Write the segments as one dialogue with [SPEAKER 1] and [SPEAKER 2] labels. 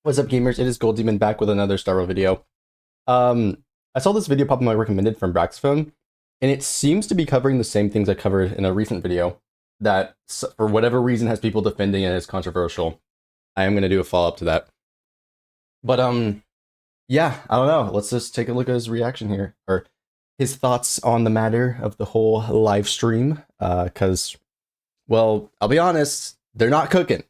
[SPEAKER 1] What's up, gamers? It is Gold Demon back with another Star Wars video. I saw this video pop up my recommended from Braxophone, and it seems to be covering the same things I covered in a recent video that, for whatever reason, has people defending it as controversial. I am going to do a follow-up to that. But, yeah, I don't know. Let's just take a look at his reaction here, or his thoughts on the matter of the whole live stream, because, well, I'll be honest, they're not cooking.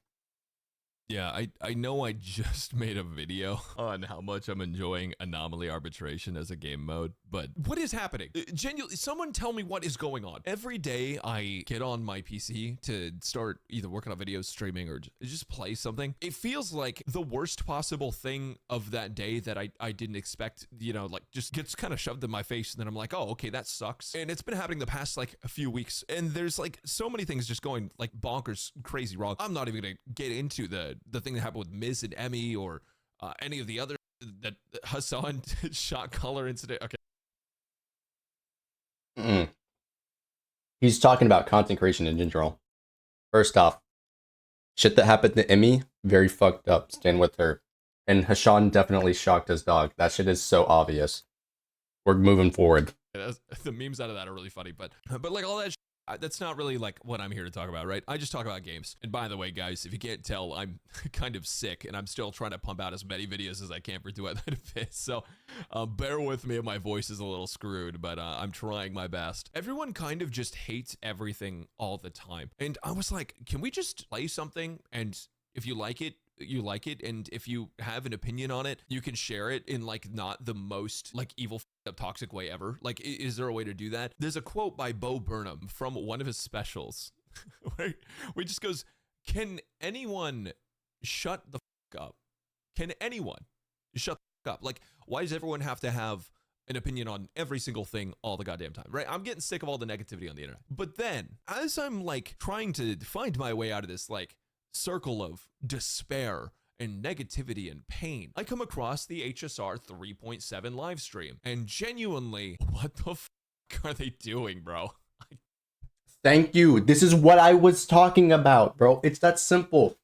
[SPEAKER 2] Yeah, I know I just made a video on how much I'm enjoying anomaly arbitration as a game mode, but what is happening? Genuinely, someone tell me what is going on. Every day I get on my PC to start either working on videos, streaming, or just play something. It feels like the worst possible thing of that day that I didn't expect, like just gets kind of shoved in my face, and then I'm like, oh, okay, that sucks. And it's been happening the past like a few weeks, and there's like so many things just going like bonkers crazy wrong. I'm not even gonna get into the thing that happened with Miz and Emmy or any of the other that Hassan shot color incident. Okay.
[SPEAKER 1] He's talking about content creation in general. First off, shit that happened to Emmy, very fucked up. Stand with her. And Hassan definitely shocked his dog. That shit is so obvious. We're moving forward.
[SPEAKER 2] The memes out of that are really funny, but like all that shit, that's not really like what I'm here to talk about, right? I just talk about games. And by the way, guys, if you can't tell, I'm kind of sick, and I'm still trying to pump out as many videos as I can for Do I Let It Fit. So bear with me if my voice is a little screwed, but I'm trying my best. Everyone kind of just hates everything all the time. And I was like, can we just play something, and if you like it, you like it, and if you have an opinion on it, you can share it in like not the most like evil up toxic way ever. Like, is there a way to do that? There's a quote by Bo Burnham from one of his specials where he just goes, can anyone shut the fuck up? Can anyone shut the fuck up? Like, why does everyone have to have an opinion on every single thing all the goddamn time, right? I'm getting sick of all the negativity on the internet. But then as I'm like trying to find my way out of this like circle of despair and negativity and pain, I come across the HSR 3.7 live stream, and genuinely, what the fuck are they doing, bro?
[SPEAKER 1] Thank you. This is what I was talking about, bro. It's that simple.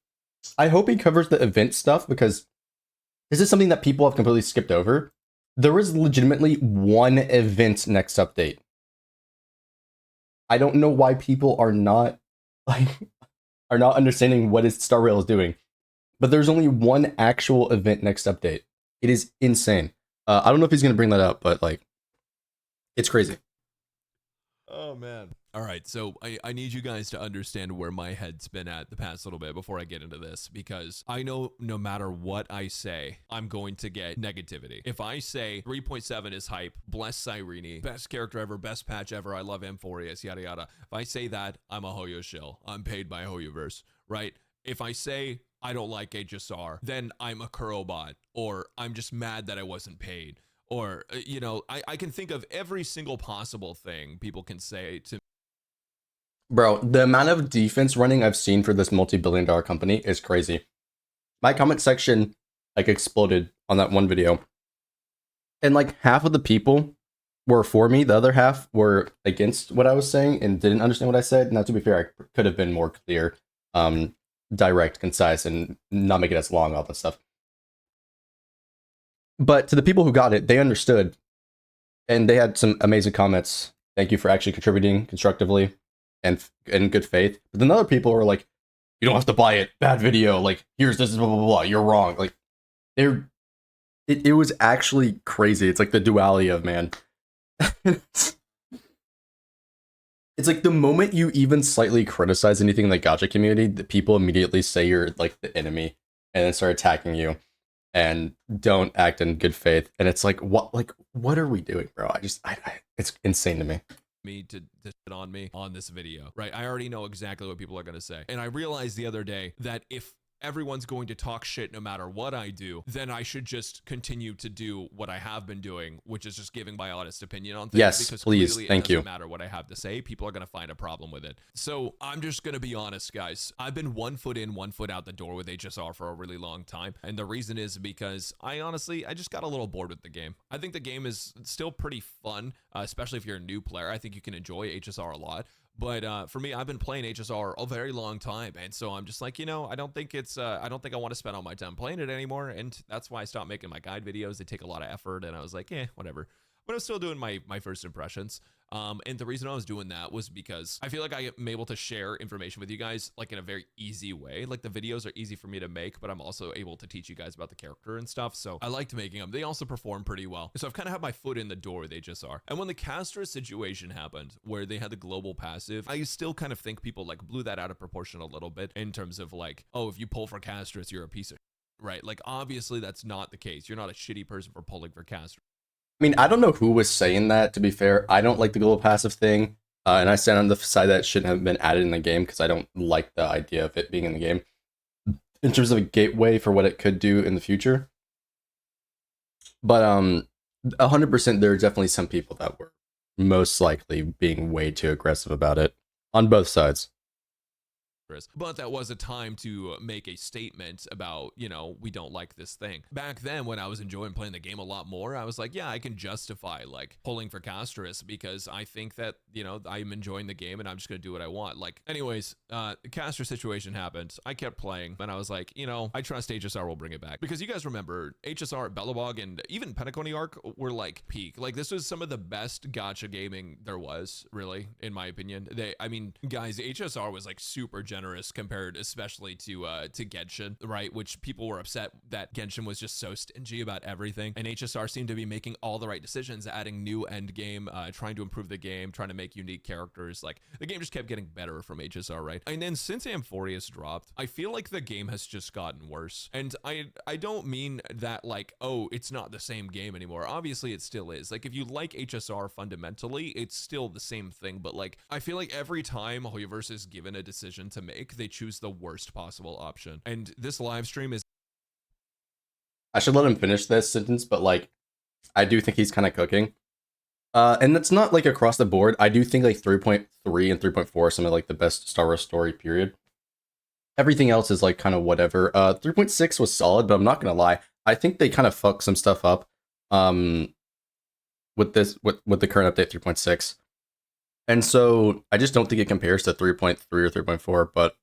[SPEAKER 1] I hope he covers the event stuff, because this is something that people have completely skipped over. There is legitimately one event next update. I don't know why people are not understanding what Star Rail is doing. But there's only one actual event next update. It is insane. I don't know if he's going to bring that up, but like, it's crazy.
[SPEAKER 2] Oh, man. All right, so I need you guys to understand where my head's been at the past little bit before I get into this, because I know no matter what I say, I'm going to get negativity. If I say 3.7 is hype, bless Cyrene, best character ever, best patch ever, I love Amphorius, yada yada. If I say that, I'm a Hoyo shill. I'm paid by Hoyoverse, right? If I say I don't like HSR, then I'm a Kurobot, or I'm just mad that I wasn't paid. Or, I can think of every single possible thing people can say to.
[SPEAKER 1] Bro, the amount of defense running I've seen for this multi-billion-dollar company is crazy. My comment section like exploded on that one video. And like half of the people were for me, the other half were against what I was saying and didn't understand what I said. Now, to be fair, I could have been more clear, direct, concise, and not make it as long, all that stuff. But to the people who got it, they understood, and they had some amazing comments. Thank you for actually contributing constructively and in good faith. But then other people were like, "You don't have to buy it. Bad video. Like, here's this blah blah blah. You're wrong." Like, it was actually crazy. It's like the duality of man. It's like the moment you even slightly criticize anything in the gacha community, the people immediately say you're like the enemy and then start attacking you and don't act in good faith. And it's like, what are we doing, bro? It's insane to me.
[SPEAKER 2] To shit on me on this video, right? I already know exactly what people are going to say. And I realized the other day that if everyone's going to talk shit no matter what I do, then I should just continue to do what I have been doing, which is just giving my honest opinion on things.
[SPEAKER 1] Yes,
[SPEAKER 2] because
[SPEAKER 1] please.
[SPEAKER 2] Clearly
[SPEAKER 1] Thank
[SPEAKER 2] it doesn't
[SPEAKER 1] you.
[SPEAKER 2] matter what I have to say. People are going to find a problem with it. So I'm just going to be honest, guys. I've been 1 foot in, 1 foot out the door with HSR for a really long time. And the reason is because I just got a little bored with the game. I think the game is still pretty fun, especially if you're a new player. I think you can enjoy HSR a lot. But for me, I've been playing HSR a very long time, and so I'm just like, I don't think I don't think I want to spend all my time playing it anymore, and that's why I stopped making my guide videos. They take a lot of effort, and I was like, whatever. But I was still doing my first impressions. And the reason I was doing that was because I feel like I am able to share information with you guys like in a very easy way. Like the videos are easy for me to make, but I'm also able to teach you guys about the character and stuff. So I liked making them. They also perform pretty well. So I've kind of had my foot in the door with HSR. And when the Castra situation happened, where they had the global passive, I still kind of think people like blew that out of proportion a little bit in terms of like, oh, if you pull for Castras, you're a piece of right. Like obviously that's not the case. You're not a shitty person for pulling for Castra.
[SPEAKER 1] I mean, I don't know who was saying that, to be fair. I don't like the global passive thing, and I stand on the side that it shouldn't have been added in the game because I don't like the idea of it being in the game in terms of a gateway for what it could do in the future. But 100% there are definitely some people that were most likely being way too aggressive about it on both sides.
[SPEAKER 2] But that was a time to make a statement about, we don't like this thing. Back then, when I was enjoying playing the game a lot more, I was like, yeah, I can justify like pulling for Castras because I think that, I'm enjoying the game and I'm just going to do what I want. Like, anyways, the Castra situation happened. I kept playing and I was like, I trust HSR will bring it back. Because you guys remember HSR at Belobog and even Penacony Arc were like peak. Like, this was some of the best gacha gaming there was, really, in my opinion. Guys, HSR was like super generous compared especially to Genshin, right? Which people were upset that Genshin was just so stingy about everything, and HSR seemed to be making all the right decisions, adding new end game, trying to improve the game, trying to make unique characters. Like the game just kept getting better from HSR, right? And then since Amphorius dropped, I feel like the game has just gotten worse. And I don't mean that like, oh, it's not the same game anymore. Obviously it still is. Like if you like HSR fundamentally, it's still the same thing, but like I feel like every time Hoyoverse is given a decision to make, they choose the worst possible option. And this live stream is...
[SPEAKER 1] I should let him finish this sentence, but like, I do think he's kind of cooking. And that's not like across the board. I do think like 3.3 and 3.4 are some of like the best Star Wars story, period. Everything else is like kind of whatever. 3.6 was solid, but I'm not gonna lie. I think they kind of fucked some stuff up with the current update 3.6. And so I just don't think it compares to 3.3 or 3.4, but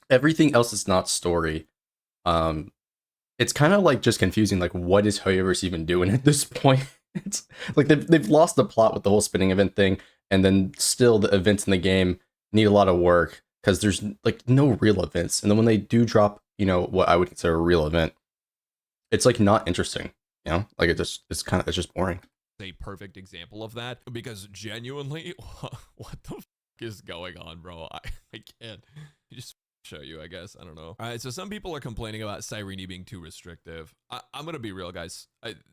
[SPEAKER 1] everything else is not story. It's kind of like just confusing. Like, what is Hoyoverse even doing at this point? It's like they've lost the plot with the whole spinning event thing, and then still the events in the game need a lot of work because there's like no real events. And then when they do drop, what I would consider a real event, it's like not interesting. Like it's just boring.
[SPEAKER 2] A perfect example of that, because genuinely, what the fuck is going on, bro? I can't. Just show you, I guess. I don't know. All right, so some people are complaining about Cyrene being too restrictive. I'm gonna be real, guys.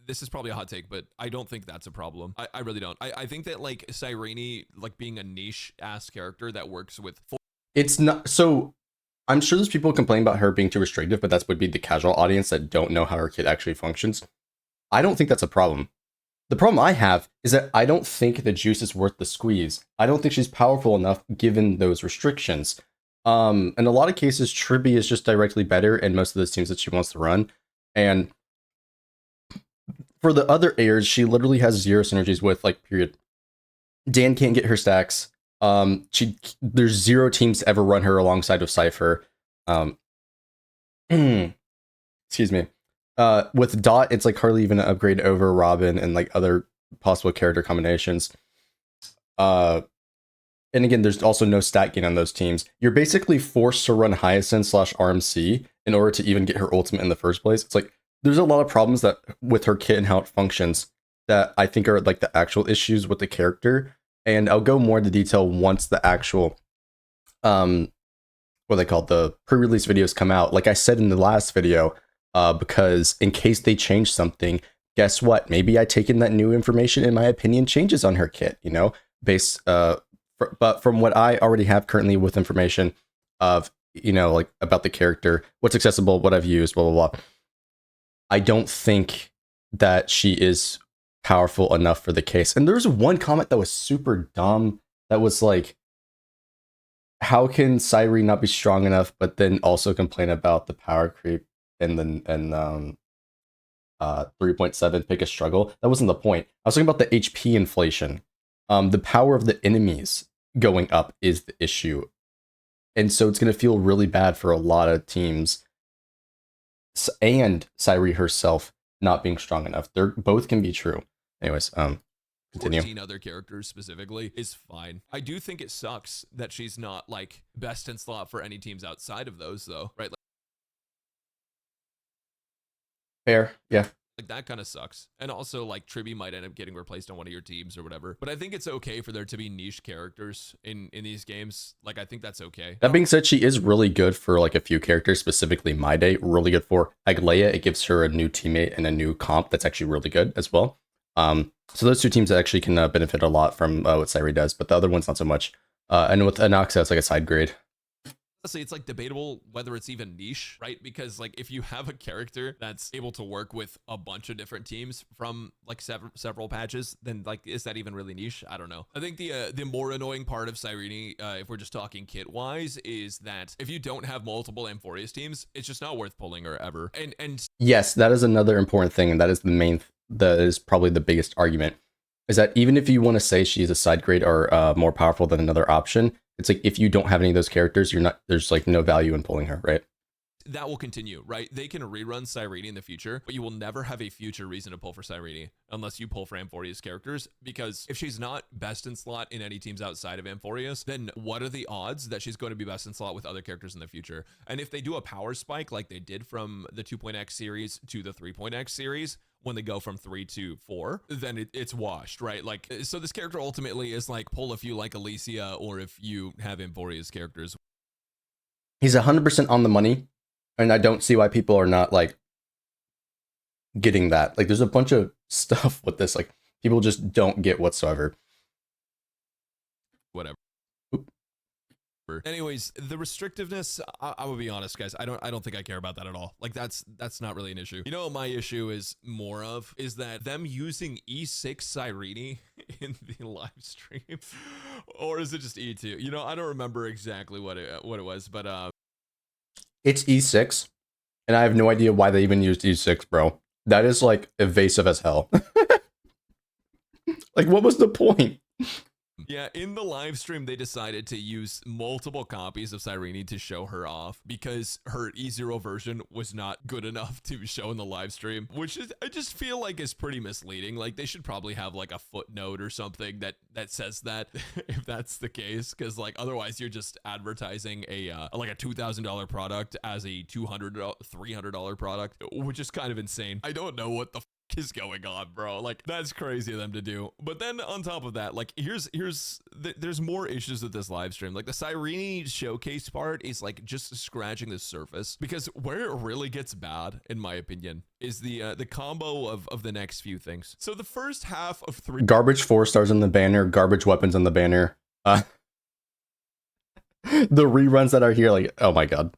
[SPEAKER 2] This is probably a hot take, but I don't think that's a problem. I really don't. I think that like Cyrene, like being a niche ass character that works with
[SPEAKER 1] it's not. So I'm sure there's people complaining about her being too restrictive, but that would be the casual audience that don't know how her kit actually functions. I don't think that's a problem. The problem I have is that I don't think the juice is worth the squeeze. I don't think she's powerful enough given those restrictions. In a lot of cases, Tribby is just directly better in most of the teams that she wants to run. And for the other heirs, she literally has zero synergies with, like, period. Dan can't get her stacks. There's zero teams to ever run her alongside of Cypher. Excuse me. With Dot, it's like hardly even an upgrade over Robin and like other possible character combinations. And again, there's also no stat gain on those teams. You're basically forced to run Hyacinth/RMC in order to even get her ultimate in the first place. It's like there's a lot of problems that with her kit and how it functions that I think are like the actual issues with the character. And I'll go more into detail once the actual what they call the pre-release videos come out. Like I said in the last video, because in case they change something, guess what? Maybe I take in that new information and my opinion changes on her kit, but from what I already have currently with information of, like about the character, what's accessible, what I've used, blah, blah, blah. I don't think that she is powerful enough for the case. And there's one comment that was super dumb that was like, how can Cyrene not be strong enough, but then also complain about the power creep and 3.7 pick a struggle? That wasn't the point. I was talking about the HP inflation. The power of the enemies going up is the issue. And so it's going to feel really bad for a lot of teams. And Sairi herself not being strong enough. They're both can be true. Anyways, continue.
[SPEAKER 2] 14 other characters specifically is fine. I do think it sucks that she's not like best in slot for any teams outside of those though, right?
[SPEAKER 1] Fair, yeah.
[SPEAKER 2] Like that kind of sucks. And also like Triby might end up getting replaced on one of your teams or whatever. But I think it's okay for there to be niche characters in these games. Like I think that's okay.
[SPEAKER 1] That being said, she is really good for like a few characters, specifically My Day. Really good for Aglaia. It gives her a new teammate and a new comp that's actually really good as well. So those two teams actually can benefit a lot from what Sairi does, but the other ones not so much. And with Anoxa, it's like a side grade.
[SPEAKER 2] Honestly, it's like debatable whether it's even niche, right? Because like if you have a character that's able to work with a bunch of different teams from like several patches, then like is that even really niche? I don't know. I think the more annoying part of Cyrene, if we're just talking kit wise, is that if you don't have multiple Amphorius teams, it's just not worth pulling her ever. And
[SPEAKER 1] yes, that is another important thing, and that is the main. That is probably the biggest argument. Is that even if you want to say she's a side grade or more powerful than another option, it's like if you don't have any of those characters, you're not. There's like no value in pulling her, right?
[SPEAKER 2] that will continue, right? They can rerun Cyrene in the future, but you will never have a future reason to pull for Cyrene unless you pull for Amphorius characters, because if she's not best in slot in any teams outside of Amphorius, then what are the odds that she's going to be best in slot with other characters in the future? And if they do a power spike like they did from the 2.x series to the 3.x series, when they go from 3 to 4, then it's washed, right? Like, so this character ultimately is like pull if you like Alicia or if you have Amphorius characters.
[SPEAKER 1] He's 100% on the money, and I don't see why people are not like getting that. Like, there's a bunch of stuff with this, like people just don't get whatsoever.
[SPEAKER 2] Whatever. Anyways, the restrictiveness, I will be honest, guys, I don't think I care about that at all. Like that's not really an issue. You know what my issue is more of is that them using E6 Cyrene in the live stream, or is it just E2? You know, I don't remember exactly what it was, but
[SPEAKER 1] it's E6, and I have no idea why they even used E6, bro. That is like evasive as hell. Like, what was the point?
[SPEAKER 2] yeah, in the live stream, they decided to use multiple copies of Cyrene to show her off because her E0 version was not good enough to show in the live stream, which is, I just feel like is pretty misleading. Like they should probably have like a footnote or something that says that if that's the case, because like otherwise you're just advertising a like a $2,000 product as a $200, $300 product, which is kind of insane. I don't know what the is going on, bro. Like that's crazy of them to do. But then on top of that, like there's more issues with this live stream. Like the Cyrene showcase part is like just scratching the surface, because where it really gets bad, in my opinion, is the combo of the next few things. So the first half of
[SPEAKER 1] garbage 4-stars on the banner, garbage weapons on the banner, the reruns that are here, like, oh my god.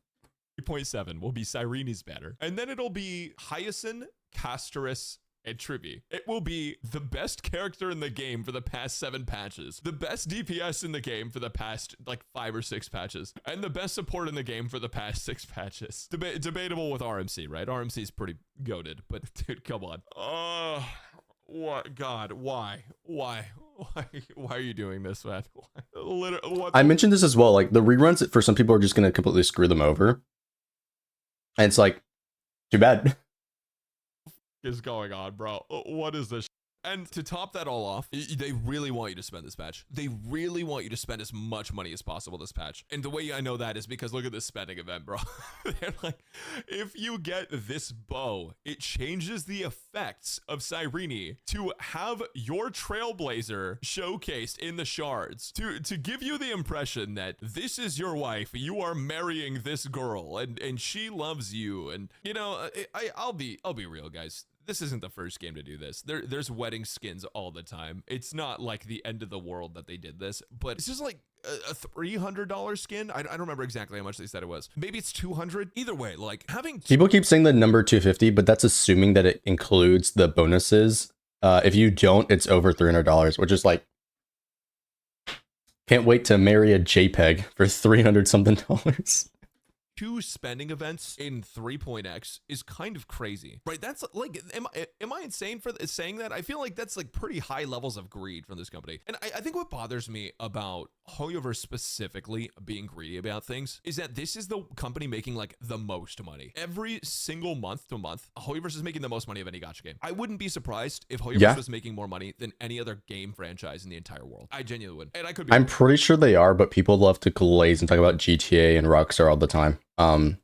[SPEAKER 2] 3.7 will be Cyrene's banner, and then it'll be Hyacinth, Castorus, and Triby. It will be the best character in the game for the past 7 patches, the best DPS in the game for the past like 5 or 6 patches, and the best support in the game for the past 6 patches. Debatable with RMC, right? RMC is pretty goated, but dude, come on. What? God, why are you doing this, man?
[SPEAKER 1] I mentioned this as well. Like the reruns for some people are just going to completely screw them over. And it's like, too bad.
[SPEAKER 2] Is going on, bro? What is this? And to top that all off, they really want you to spend this patch. They really want you to spend as much money as possible this patch. And the way I know that is because look at this spending event, bro. They're like, if you get this bow, it changes the effects of Cyrene to have your Trailblazer showcased in the shards to give you the impression that this is your wife, you are marrying this girl, and she loves you. And you know, I'll be real, guys. This isn't the first game to do this. There's wedding skins all the time. It's not like the end of the world that they did this, but it's just like a $300 skin. I don't remember exactly how much they said it was. Maybe it's 200. Either way, like having
[SPEAKER 1] people keep saying the number 250, but that's assuming that it includes the bonuses. If you don't, it's over $300, which is like, can't wait to marry a JPEG for $300 something.
[SPEAKER 2] 2 spending events in 3.x is kind of crazy, right? That's like, am I insane for saying that? I feel like that's like pretty high levels of greed from this company. And I think what bothers me about Hoyoverse specifically being greedy about things is that this is the company making like the most money. Every single month to month, Hoyoverse is making the most money of any gacha game. I wouldn't be surprised if Hoyoverse was making more money than any other game franchise in the entire world. I genuinely would. And I could be
[SPEAKER 1] I'm pretty sure they are, but people love to glaze and talk about GTA and Rockstar all the time. I'm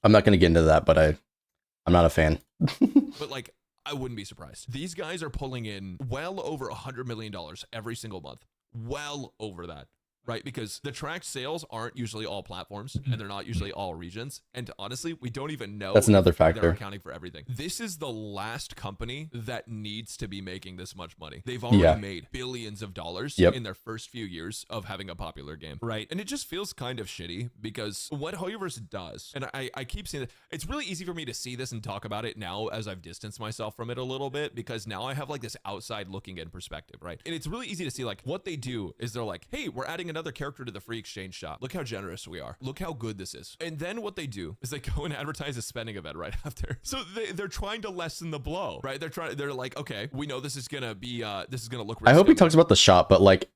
[SPEAKER 1] not going to get into that, but I'm not a fan.
[SPEAKER 2] But like, I wouldn't be surprised. These guys are pulling in well over $100 million every single month. Well over that. Right? Because the tracked sales aren't usually all platforms and they're not usually all regions. And honestly, we don't even know.
[SPEAKER 1] That's another factor.
[SPEAKER 2] They're accounting for everything. This is the last company that needs to be making this much money. They've already made billions of dollars in their first few years of having a popular game. Right? And it just feels kind of shitty because what Hoyoverse does, and I keep seeing it, it's really easy for me to see this and talk about it now as I've distanced myself from it a little bit because now I have like this outside looking in perspective, right? And it's really easy to see like what they do is they're like, hey, we're adding another character to the free exchange shop. Look how generous we are. Look how good this is. And then what they do is they go and advertise a spending event right after. So they're trying to lessen the blow, right? They're like, okay, we know this is gonna be this is gonna look really
[SPEAKER 1] I hope he
[SPEAKER 2] stupid.
[SPEAKER 1] talks about the shop, but like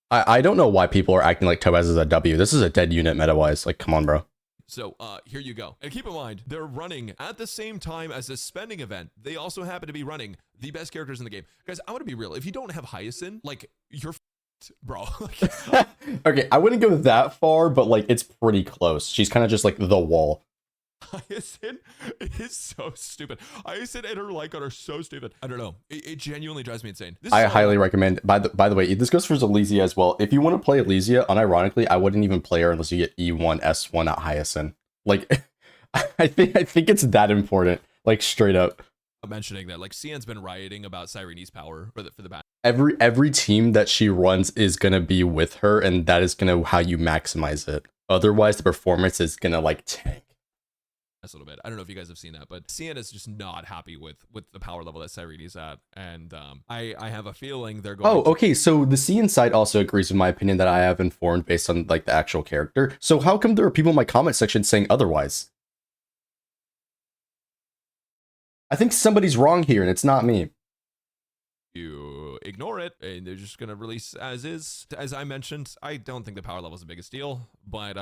[SPEAKER 1] I don't know why people are acting like Topaz is a W. This is a dead unit meta-wise. Like, come on, bro.
[SPEAKER 2] So here you go. And keep in mind, they're running at the same time as this spending event. They also happen to be running the best characters in the game. Guys, I want to be real. If you don't have Hyacinth, like, you're bro.
[SPEAKER 1] Okay, I wouldn't go that far, but like it's pretty close. She's kind of just like the wall.
[SPEAKER 2] Hyacinth is so stupid. Hyacinth and her Lycon are so stupid. I don't know. It genuinely drives me insane.
[SPEAKER 1] I highly recommend. By the way, this goes for Elysia as well. If you want to play Elysia, unironically, I wouldn't even play her unless you get E1, S1 at Hyacinth. Like, I think it's that important. Like straight up.
[SPEAKER 2] Mentioning that, like, Cian's been rioting about Cyrene's power for the back.
[SPEAKER 1] Every team that she runs is gonna be with her, and that is gonna how you maximize it. Otherwise, the performance is gonna like tank.
[SPEAKER 2] A little bit. I don't know if you guys have seen that, but Cian is just not happy with the power level that Cyrene's at, and I have a feeling they're going.
[SPEAKER 1] Oh, okay. So the Cian side also agrees with my opinion that I have informed based on like the actual character. So how come there are people in my comment section saying otherwise? I think somebody's wrong here, and it's not me.
[SPEAKER 2] You ignore it, and they're just gonna release as is. As I mentioned, I don't think the power level is the biggest deal, but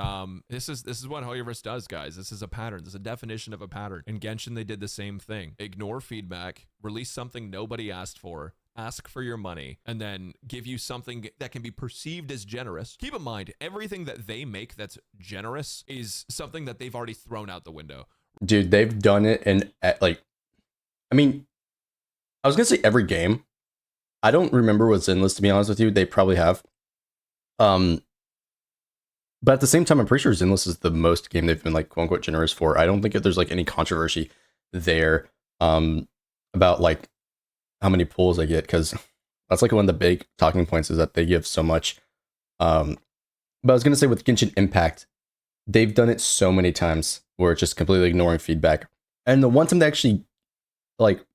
[SPEAKER 2] this is what Hoyoverse does, guys. This is a pattern. This is a definition of a pattern. In Genshin, they did the same thing. Ignore feedback, release something nobody asked for, ask for your money, and then give you something that can be perceived as generous. Keep in mind, everything that they make that's generous is something that they've already thrown out the window.
[SPEAKER 1] Dude, they've done it in like, I mean, I was gonna say every game. I don't remember what's Zenless, to be honest with you. They probably have. But at the same time, I'm pretty sure Zenless is the most game they've been like quote unquote generous for. I don't think that there's like any controversy there about like how many pulls they get, because that's like one of the big talking points is that they give so much. But I was gonna say with Genshin Impact, they've done it so many times where it's just completely ignoring feedback. And the one time they actually like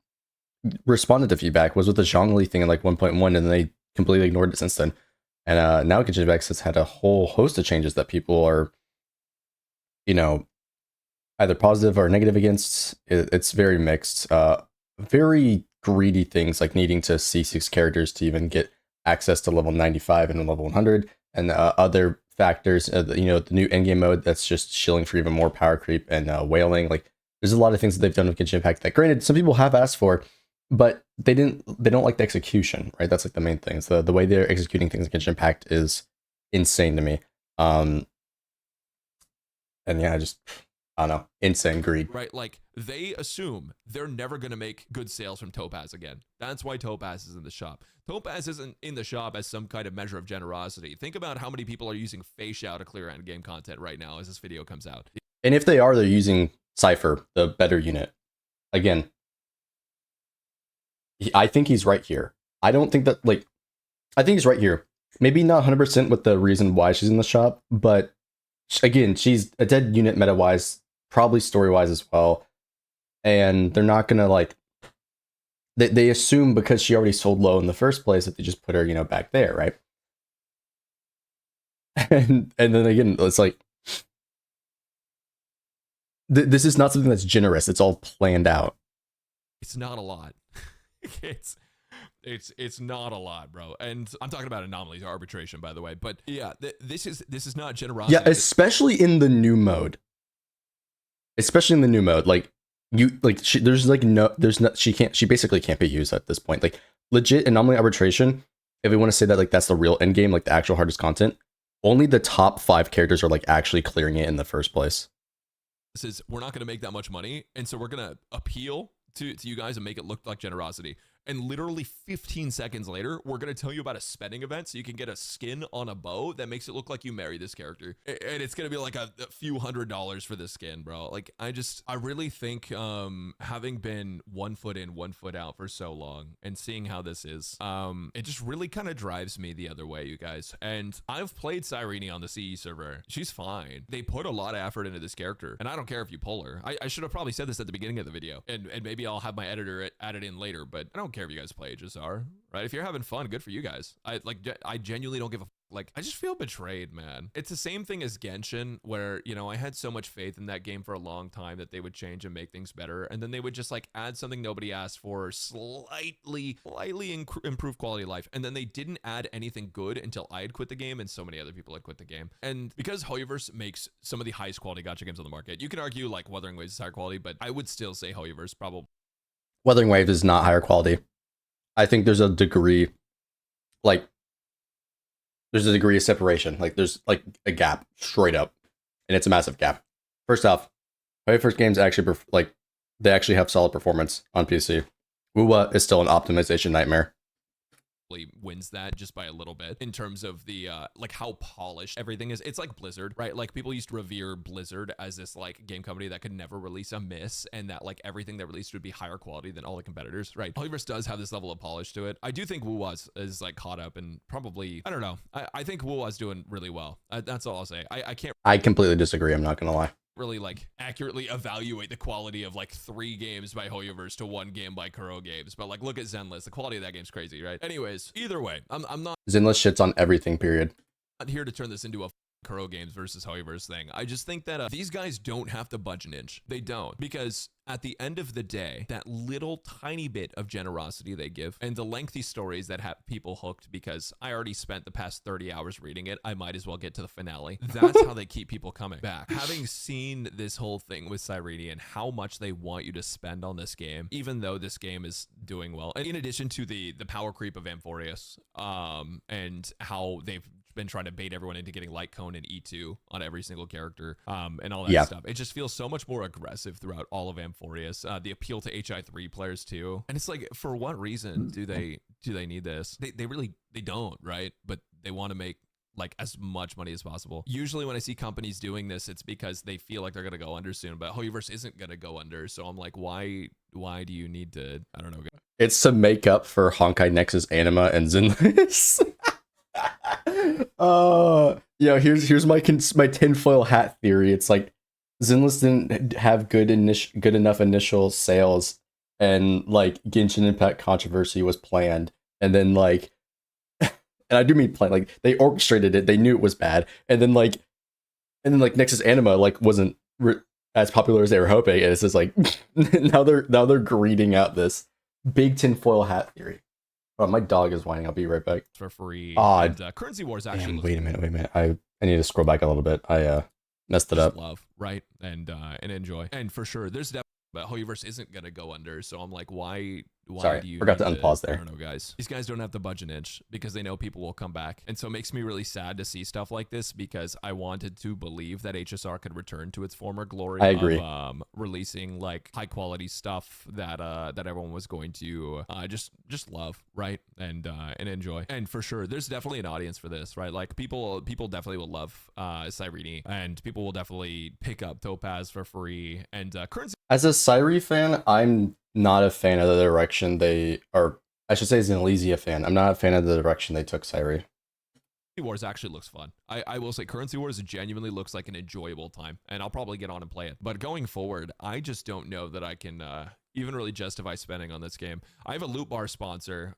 [SPEAKER 1] responded to feedback was with the Zhongli thing in like 1.1, and they completely ignored it since then. And now Genshin Impact has had a whole host of changes that people are, you know, either positive or negative against. It's very mixed. Very greedy things like needing to see 6 characters to even get access to level 95 and level 100, and other factors. You know, the new endgame mode that's just shilling for even more power creep and whaling. Like, there's a lot of things that they've done with Genshin Impact that, granted, some people have asked for, but they don't like the execution, right? That's like the main thing. So the way they're executing things in Genshin Impact is insane to me. And yeah, I don't know, insane greed.
[SPEAKER 2] Right, like they assume they're never gonna make good sales from Topaz again. That's why Topaz is in the shop. Topaz isn't in the shop as some kind of measure of generosity. Think about how many people are using Facial to clear end game content right now as this video comes out.
[SPEAKER 1] And if they are, they're using Cypher, the better unit. Again, I think he's right here. I don't think that, like, I think he's right here. Maybe not 100% with the reason why she's in the shop, but again, she's a dead unit meta-wise, probably story-wise as well. And they're not going to, like, they assume because she already sold low in the first place that they just put her, you know, back there, right? And then again, it's like, This is not something that's generous. It's all planned out.
[SPEAKER 2] It's not a lot. it's it's not a lot, bro. And I'm talking about anomalies or arbitration, by the way. But yeah, this is not generosity.
[SPEAKER 1] Yeah, especially in the new mode. Especially in the new mode, like there's not she basically can't be used at this point. Like legit anomaly arbitration. If we want to say that like that's the real end game, like the actual hardest content, only the top 5 characters are like actually clearing it in the first place.
[SPEAKER 2] This is we're not going to make that much money, and so we're going to appeal to you guys and make it look like generosity. And literally 15 seconds later, we're going to tell you about a spending event so you can get a skin on a bow that makes it look like you marry this character. And it's going to be like a few $100s for this skin, bro. Like, I really think having been 1 foot in, 1 foot out for so long and seeing how this is, it just really kind of drives me the other way, you guys. And I've played Cyrene on the CE server. She's fine. They put a lot of effort into this character, and I don't care if you pull her. I should have probably said this at the beginning of the video, and maybe I'll have my editor add it in later, but I don't care if you guys play HSR, right? If you're having fun, good for you guys. I genuinely don't give a like, I just feel betrayed, man. It's the same thing as Genshin, where, you know, I had so much faith in that game for a long time that they would change and make things better, and then they would just like add something nobody asked for, slightly improve quality of life, and then they didn't add anything good until I had quit the game and so many other people had quit the game. And because Hoyoverse makes some of the highest quality gacha games on the market, you can argue like Wuthering Waves is higher quality, but I would still say Hoyoverse probably.
[SPEAKER 1] Wuthering Waves is not higher quality. I think there's a degree, like, there's a degree of separation. Like, there's, like, a gap, straight up. And it's a massive gap. First off, my first games actually, they actually have solid performance on PC. Wuwa is still an optimization nightmare.
[SPEAKER 2] Wins that just by a little bit in terms of the like how polished everything is. It's like Blizzard, right? Like people used to revere Blizzard as this like game company that could never release a miss, and that like everything they released would be higher quality than all the competitors, right? Hoyoverse does have this level of polish to it. I do think Wuwa is like caught up, and probably, I don't know, I think Wuwa's doing really well. That's all I'll say.
[SPEAKER 1] I completely disagree, I'm not gonna lie.
[SPEAKER 2] Really like accurately evaluate the quality of like 3 games by Hoyoverse to 1 game by Kuro Games, but like look at Zenless, the quality of that game's crazy, right? Anyways, either way, I'm not
[SPEAKER 1] Zenless shits on everything, period.
[SPEAKER 2] Not here to turn this into a Kuro Games versus Hoyoverse thing. I just think that these guys don't have to budge an inch. They don't, because at the end of the day, that little tiny bit of generosity they give and the lengthy stories that have people hooked, because I already spent the past 30 hours reading it, I might as well get to the finale. That's how they keep people coming back. Having seen this whole thing with Cyrene and how much they want you to spend on this game, even though this game is doing well, and in addition to the power creep of Amphorius, and how they've been trying to bait everyone into getting Light Cone and E2 on every single character, and all that stuff. It just feels so much more aggressive throughout all of Amphorius. The appeal to HI3 players too. And it's like, for what reason do they need this? They don't, right? But they want to make like as much money as possible. Usually when I see companies doing this, it's because they feel like they're gonna go under soon, but Hoyoverse isn't gonna go under. So I'm like, why do you need to, I don't know.
[SPEAKER 1] It's to make up for Honkai Nexus Anima and Zenless. Here's my tinfoil hat theory. It's like Zenless didn't have good enough initial sales, and like Genshin Impact controversy was planned, and then like, and I do mean planned, like they orchestrated it. They knew it was bad, and then Nexus Anima like wasn't as popular as they were hoping, and it's just like now they're greeting out this big tinfoil hat theory. Oh, my dog is whining. I'll be right back.
[SPEAKER 2] For free.
[SPEAKER 1] And,
[SPEAKER 2] Currency Wars actually.
[SPEAKER 1] Damn, wait a minute. I need to scroll back a little bit. I messed it up.
[SPEAKER 2] Love, right? And enjoy. And for sure, there's definitely, but Hoyoverse isn't gonna go under. So I'm like, why
[SPEAKER 1] Sorry,
[SPEAKER 2] do you
[SPEAKER 1] forgot to unpause there.
[SPEAKER 2] I don't know, guys. These guys don't have to budge an inch because they know people will come back. And so it makes me really sad to see stuff like this, because I wanted to believe that HSR could return to its former glory.
[SPEAKER 1] I agree.
[SPEAKER 2] Of releasing like high quality stuff that everyone was going to just love, right? And enjoy. And for sure, there's definitely an audience for this, right? Like people definitely will love Cyrene, and people will definitely pick up Topaz for free. And currency.
[SPEAKER 1] As a Cyrene fan, I'm not a fan of the direction I should say as an Elysia fan, I'm not a fan of the direction they took Cyrene.
[SPEAKER 2] Wars actually looks fun. I will say Currency Wars genuinely looks like an enjoyable time, and I'll probably get on and play it. But going forward, I just don't know that I can even really justify spending on this game. I have a loot bar sponsor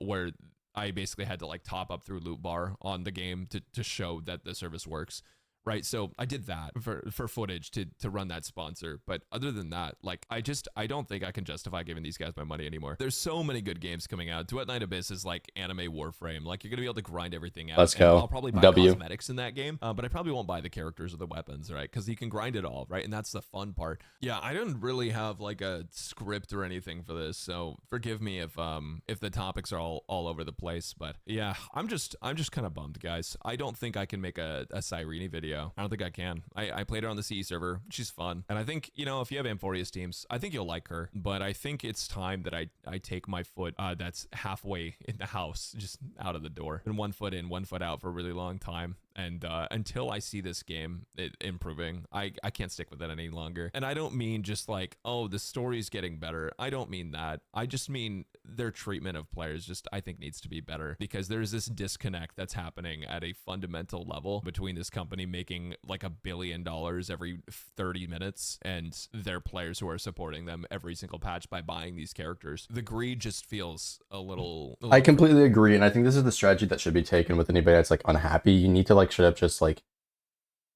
[SPEAKER 2] where I basically had to like top up through loot bar on the game to show that the service works. right? So I did that for footage to run that sponsor. But other than that, like I don't think I can justify giving these guys my money anymore. There's so many good games coming out. Duet Night Abyss is like anime Warframe. Like you're gonna be able to grind everything out.
[SPEAKER 1] Let's
[SPEAKER 2] and
[SPEAKER 1] go.
[SPEAKER 2] I'll probably buy
[SPEAKER 1] W.
[SPEAKER 2] cosmetics in that game, but I probably won't buy the characters or the weapons, right? Because you can grind it all, right? And that's the fun part. Yeah, I didn't really have like a script or anything for this, so forgive me if the topics are all over the place. But yeah, I'm just kind of bummed, guys. I don't think I can make a Cyrene video. I don't think I can. I played her on the CE server. She's fun, and I think, you know, if you have Amphorius teams, I think you'll like her. But I think it's time that I take my foot that's halfway in the house, just out of the door, and 1 foot in, 1 foot out for a really long time. And until I see this game improving, I can't stick with it any longer. And I don't mean just like, oh, the story's getting better. I don't mean that. I just mean their treatment of players just, I think, needs to be better, because there's this disconnect that's happening at a fundamental level between this company making like $1 billion every 30 minutes and their players who are supporting them every single patch by buying these characters. The greed just feels a little
[SPEAKER 1] I completely agree, and I think this is the strategy that should be taken with anybody that's like unhappy. You need to like straight up just like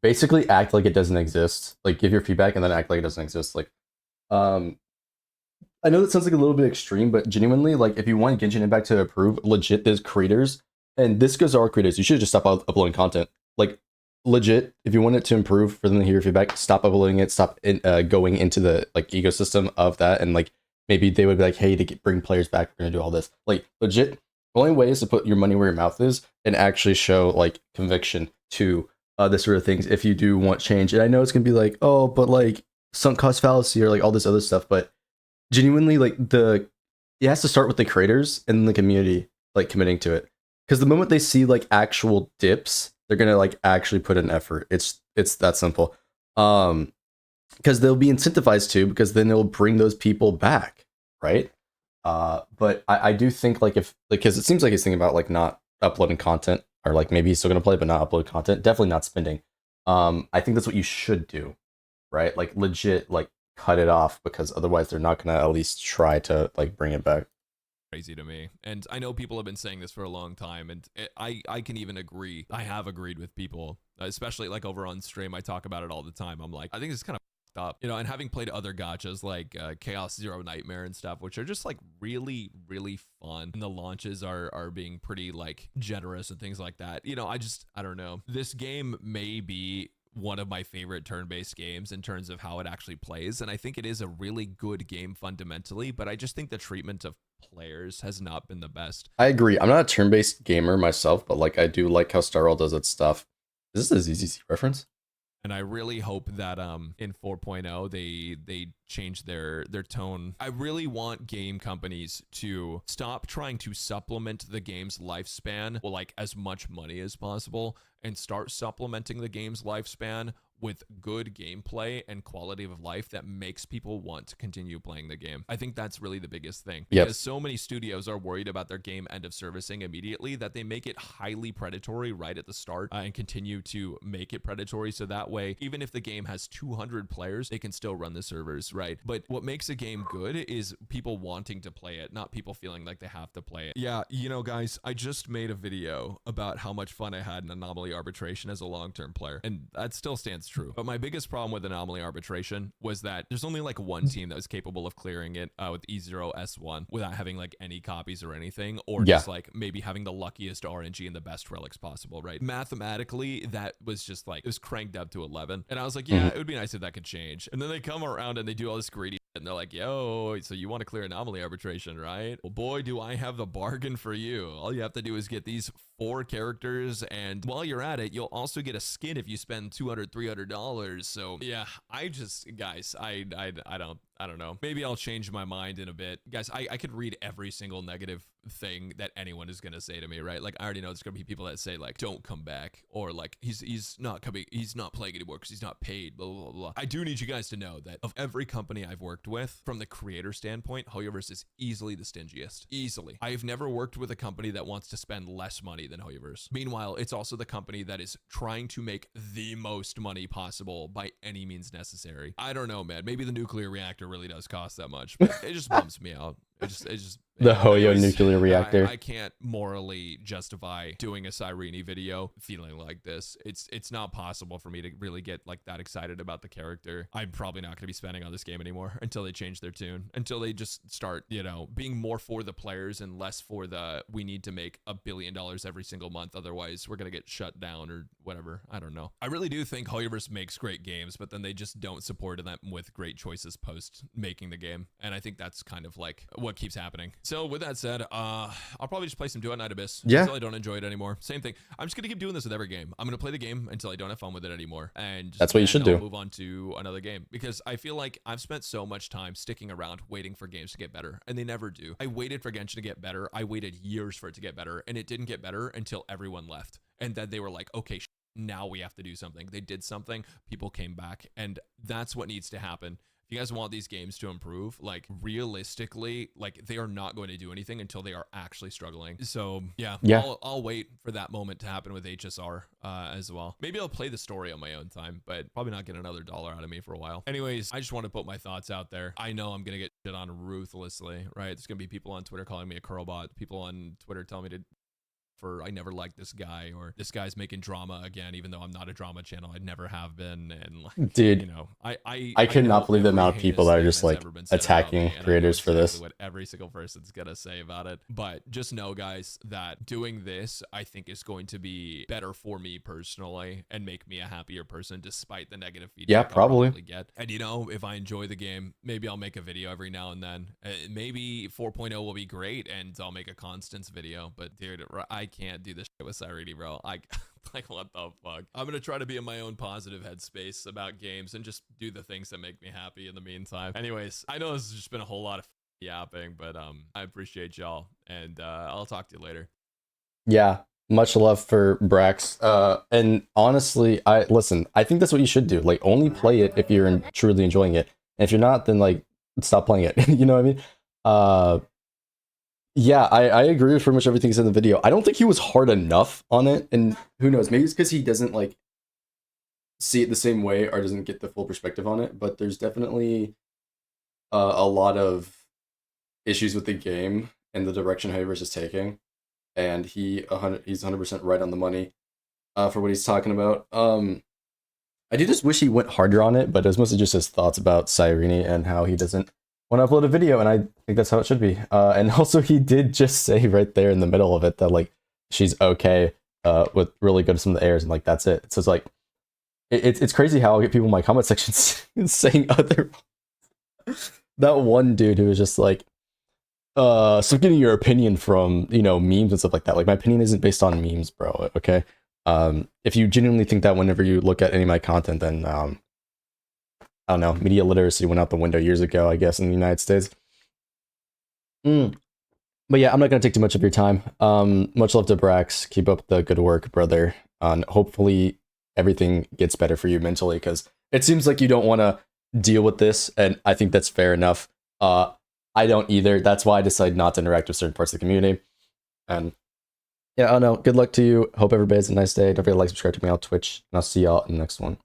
[SPEAKER 1] basically act like it doesn't exist. Like give your feedback and then act like it doesn't exist. Like I know that sounds like a little bit extreme, but genuinely, like if you want Genshin Impact to improve, legit, there's creators, and this goes to our creators. You should just stop uploading content. Like legit, if you want it to improve for them to hear your feedback, stop uploading it. Stop going into the like ecosystem of that, and like maybe they would be like, hey, to bring players back, we're gonna do all this. Like legit, the only way is to put your money where your mouth is and actually show like conviction to this sort of things if you do want change. And I know it's gonna be like, oh, but like sunk cost fallacy or like all this other stuff, but genuinely, like it has to start with the creators and the community like committing to it, because the moment they see like actual dips, they're gonna like actually put in effort. It's that simple. Because they'll be incentivized to, because then it'll bring those people back, right? But I do think like if, because it seems like he's thinking about like not uploading content, or like maybe he's still gonna play but not upload content, definitely not spending. I think that's what you should do, right? Like legit, like cut it off, because otherwise they're not gonna at least try to like bring it back.
[SPEAKER 2] Crazy to me. And I know people have been saying this for a long time, and I can even agree. I have agreed with people, especially like over on stream. I talk about it all the time. I'm like, I think it's kind of up, you know, and having played other gachas like Chaos Zero Nightmare and stuff, which are just like really fun, and the launches are being pretty like generous and things like that, you know, I don't know, this game may be one of my favorite turn-based games in terms of how it actually plays, and I think it is a really good game fundamentally, but I just think the treatment of players has not been the best.
[SPEAKER 1] I agree. I'm not a turn-based gamer myself, but like I do like how Star Rail does its stuff. Is this a ZZC reference?
[SPEAKER 2] And I really hope that in 4.0 they change their tone. I really want game companies to stop trying to supplement the game's lifespan with like as much money as possible, and start supplementing the game's lifespan with good gameplay and quality of life that makes people want to continue playing the game. I think that's really the biggest thing, because so many studios are worried about their game end of servicing immediately that they make it highly predatory right at the start, and continue to make it predatory, so that way even if the game has 200 players, they can still run the servers, right? But what makes a game good is people wanting to play it, not people feeling like they have to play it. Yeah, you know, guys, I just made a video about how much fun I had in Anomaly Arbitration as a long-term player, and that still stands true. But my biggest problem with Anomaly Arbitration was that there's only like one team that was capable of clearing it with E0S1 without having like any copies or anything, or just like maybe having the luckiest RNG and the best relics possible, right? Mathematically, that was just like, it was cranked up to 11. And I was like, yeah, it would be nice if that could change. And then they come around and they do all this greedy shit, and they're like, yo, so you want to clear Anomaly Arbitration, right? Well, boy, do I have the bargain for you. All you have to do is get these 4 characters, and while you're at it, you'll also get a skin if you spend $200-300. So yeah, I just, guys, I don't know. Maybe I'll change my mind in a bit. Guys, I could read every single negative thing that anyone is gonna say to me, right? Like I already know there's gonna be people that say like, don't come back, or like he's not coming, he's not playing anymore because he's not paid, blah, blah, blah. I do need you guys to know that of every company I've worked with, from the creator standpoint, Hoyoverse is easily the stingiest. Easily. I have never worked with a company that wants to spend less money than Hoyoverse. Meanwhile, it's also the company that is trying to make the most money possible by any means necessary. I don't know, man. Maybe the nuclear reactor really does cost that much, but it just bums me out. It's just
[SPEAKER 1] The
[SPEAKER 2] yeah.
[SPEAKER 1] Hoyo
[SPEAKER 2] Anyways,
[SPEAKER 1] nuclear reactor.
[SPEAKER 2] I can't morally justify doing a Cyrene video feeling like this. It's not possible for me to really get like that excited about the character. I'm probably not going to be spending on this game anymore until they change their tune, until they just start, you know, being more for the players and less for the we need to make $1 billion every single month, otherwise we're going to get shut down or whatever. I don't know. I really do think Hoyoverse makes great games, but then they just don't support them with great choices post making the game, and I think that's kind of like what keeps happening. So with that said, I'll probably just play some Duet Night Abyss until I don't enjoy it anymore. Same thing. I'm just gonna keep doing this with every game. I'm gonna play the game until I don't have fun with it anymore, and
[SPEAKER 1] That's what you should do.
[SPEAKER 2] Move on to another game, because I feel like I've spent so much time sticking around waiting for games to get better, and they never do. I waited for Genshin to get better. I waited years for it to get better, and it didn't get better until everyone left, and then they were like, okay, now we have to do something. They did something. People came back, and that's what needs to happen. If you guys want these games to improve, like realistically, like they are not going to do anything until they are actually struggling. So yeah. I'll wait for that moment to happen with HSR as well. Maybe I'll play the story on my own time, but probably not get another dollar out of me for a while. Anyways, I just want to put my thoughts out there. I know I'm going to get shit on ruthlessly, right? There's going to be people on Twitter calling me a curlbot, people on Twitter telling me to I never liked this guy, or this guy's making drama again, even though I'm not a drama channel. I never have been. And like,
[SPEAKER 1] dude,
[SPEAKER 2] you know,
[SPEAKER 1] I cannot believe the amount of people that are just like attacking creators for this.
[SPEAKER 2] What every single person's gonna say about it. But just know, guys, that doing this, I think, is going to be better for me personally and make me a happier person, despite the negative feedback.
[SPEAKER 1] Yeah, probably.
[SPEAKER 2] I'll get. And you know, if I enjoy the game, maybe I'll make a video every now and then. Maybe 4.0 will be great, and I'll make a Constance video. But dude, I can't do this shit with Cyrene, bro. Like what the fuck? I'm gonna try to be in my own positive headspace about games and just do the things that make me happy in the meantime. Anyways, I know this has just been a whole lot of yapping, but I appreciate y'all, and I'll talk to you later.
[SPEAKER 1] Yeah, much love for Brax. And honestly, I think that's what you should do. Like, only play it if you're truly enjoying it. And if you're not, then like stop playing it. You know what I mean? Yeah, I agree with pretty much everything he's in the video. I don't think he was hard enough on it, and who knows, maybe it's because he doesn't like see it the same way or doesn't get the full perspective on it, but there's definitely a lot of issues with the game and the direction Hoyoverse is taking, and he's 100% right on the money for what he's talking about. I do just wish he went harder on it, but it was mostly just his thoughts about Cyrene and how he doesn't want to upload a video, and I think that's how it should be. And also, he did just say right there in the middle of it that like she's okay with really good some of the airs, and like that's it. So it's like it's crazy how I'll get people in my comment sections saying other. That one dude who was just like, so getting your opinion from, you know, memes and stuff like that. Like, my opinion isn't based on memes, bro. Okay. If you genuinely think that whenever you look at any of my content, then I don't know, media literacy went out the window years ago, I guess, in the United States. But yeah, I'm not going to take too much of your time. Much love to Brax. Keep up the good work, brother. And hopefully everything gets better for you mentally, because it seems like you don't want to deal with this, and I think that's fair enough. I don't either. That's why I decided not to interact with certain parts of the community. And yeah, I don't know. Good luck to you. Hope everybody has a nice day. Don't forget to like, subscribe to me on Twitch, and I'll see y'all in the next one.